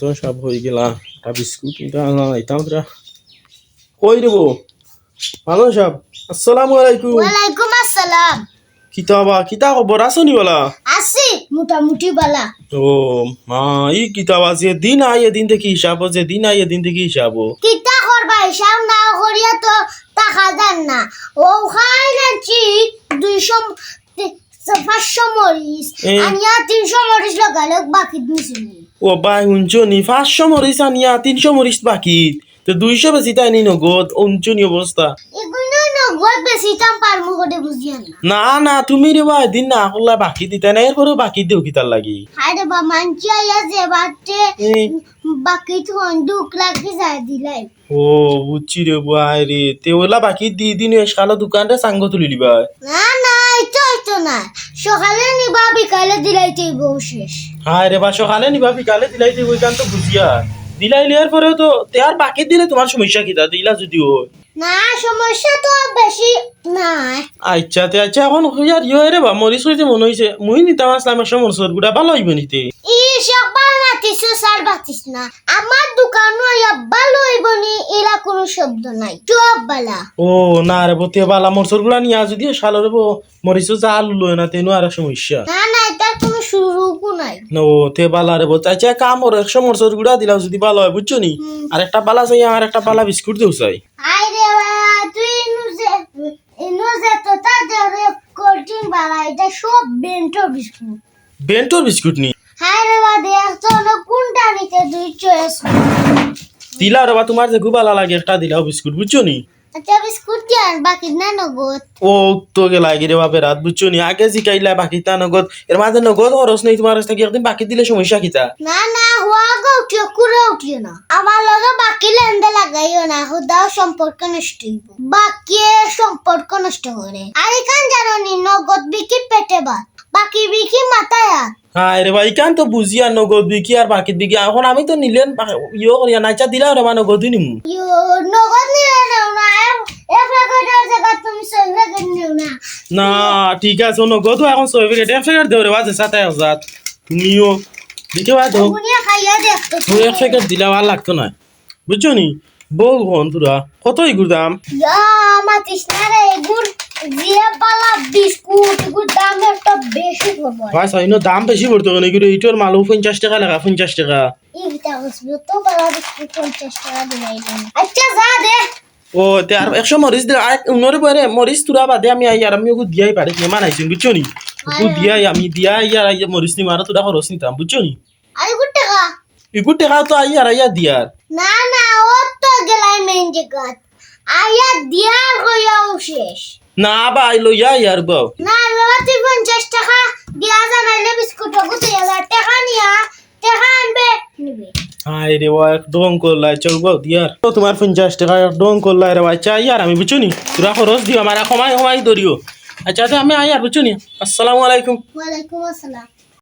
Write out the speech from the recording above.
তো সব হয়ে গেলা একটা বিস্কুট কিনতে আনলাম আইতাম তোরা কই দেবো ভালো সব আসসালামু আলাইকুম ওয়ালাইকুম আসসালাম। কিতা খবর আছো নি বলা আছি মোটামুটি বালা। ও মা ই কিতাব আছে দিন আইয়ে দিন থেকে হিসাব যে দিন আইয়ে দিন থেকে হিসাব কিতা করবা হিসাব না করিয়া তো টাকা দেন না। ও খাইলাছি 500 মরিচ আনিয়া 300 মরিচ লাগালে বাকি দিছিনি। ও ভাই উঞ্চো নি 500 মরিচ আনিয়া 300 মরিচ বাকি তো 200 বেশি তাই নি নগদ উঞ্চো নি অবস্থা এগুলো নগদ বেশি দাম পারমু করে বুঝিয়া না। না না তুমি রে ভাই দিন না করলা বাকি দিতে না এরপরে বাকি দিও কিতার লাগি আরে বা মানছি আইয়া যে বাতে বাকি তো 2 লাখ যায় দিলাই। ও বুঝছি রে ভাই রে তে ওলা বাকি দি দিন এসকালো দোকানটা সাঙ্গ তুলি দিবা না না তো না সকালে নিবা বিকালে দিলাইতে শেষ। হায় রে বা সকালে নিবা বিকালে দিলাই দিব ওইখান তো বুঝিয়া দিলাই লিয়ার পরেও তো তে আর বাকি দিলে তোমার সমস্যা কিতা দিলা যদিও না সমস্যা তো বেশি নাই। আচ্ছা তে আচ্ছা এখন ইয়ার রে বা মরিচ হইতে মনে হইছে মুই নিতাম আসলাম একশো মরিচর গুড়া ভালো হইব নিতে ই সকাল নাতিস সার বাতিস না আমার দোকানও ভালো হইব নি এলা কোনো শব্দ নাই সব বালা। ও না রে বতে বালা মরিচর গুড়া নিয়া যদি শালো রে মরিচ যা আলু লয় না তেনো আর সমস্যা না না এটা কোনো শুরুকু নাই। নো তে বালা রে বতে আচ্ছা কাম ওর একশো মরিচর গুড়া দিলাও যদি ভালো হয় বুঝছো নি আর একটা বালা চাই আর একটা বালা বিস্কুট দেও চাই। আই রে তুই ইনুজে তো তাদের কোল্ডিং বালা এটা সব বিস্কুট বেন্টোর বিস্কুট নি হাই রে বা দেখ তো কোনটা নিতে তুই চয়েস দিলা রে বা তোমার যে গুবালা লাগে একটা দিলাও বিস্কুট বুঝছো নি আচ্ছা বিস্কুট কি আর বাকি না নগদ ও তো গেলা গিরে বাপে রাত বুঝছো নি আগে জিকাইলা বাকি তা নগদ এর মাঝে নগদ খরচ নেই তোমার কাছ থেকে একদিন বাকি দিলে সমস্যা কিতা না না হুয়া গো উঠিও কুড়ে উঠিও না আমার লগে বাকি লেনদে লাগাইও না হুদাও সম্পর্ক নষ্ট হইব বাকি সম্পর্ক নষ্ট করে আর এখান জানো নি নগদ বিকি পেটে ভাত বাকি বিকি মাথায় হাত। হ্যাঁ রে ভাই কান তো বুঝিয়া নগদ বিকি আর বাকি বিকি এখন আমি তো নিলেন ইয়ে করিয়া নাইচা দিলা রে মা নগদ নিমু নগদ নিলে নাও না এক প্যাকেটের জায়গা তুমি 6 প্যাকেট নিও না। না ঠিক আছে নগদ এখন 6 প্যাকেট 1 প্যাকেট দেও রে বাজে 7000 তুমিও দিকে বা দাও বুনিয়া খাইয়া দেখতো তুই 1 প্যাকেট দিলা ভালো লাগতো না বুঝছো নি বউ হন তোরা কতই গুদাম ইয়া মাতিস না রে গুড় জিয়া পালা বিস্কুট গুড় দাম একটা বেশি পড়বে। ভাই সাইনো দাম বেশি পড়তো কেন কিন্তু এইটার মালও 50 টাকা লাগা 50 টাকা এইটা হসবি তো পালা বিস্কুট 50 টাকা দিলাইলেন। আচ্ছা যা দে ও তে আর 100 মরিচ দে আর উনরে পরে মরিচ তুরা বাদে আমি আই আর আমি ওকে দিয়াই পারে কে মানাইছি বুঝছো নি ওকে দিয়াই আমি দিয়াই আর আই মরিচ নি মারা তুরা খরচ নিতাম বুঝছো নি আরে গুড় টাকা ইগু টাকা তো আই আর আইয়া দিয়ার না না ও তো গেলাই মেন জায়গাত আয়া দিয়া কইয়াও শেষ। না ভাই লইয়া ইয়ার বাও না বাবা তুই 50 টাকা দিয়া জানাইলে বিস্কুট ওকে 2000 টাকা নিয়া টাকা আনবে নিবে। হাই রে ওয়া একদম করলাই চল বাও দিয়ার তো তোমার 50 টাকা একদম করলাই রে আচ্ছা ইয়ার আমি বুঝছো নি তুরা খরচ দিও আমার সময় সময় ধরিও আচ্ছা তো আমি আই আর বুঝছো নি আসসালামু আলাইকুম। ওয়ালাইকুম আসসালাম।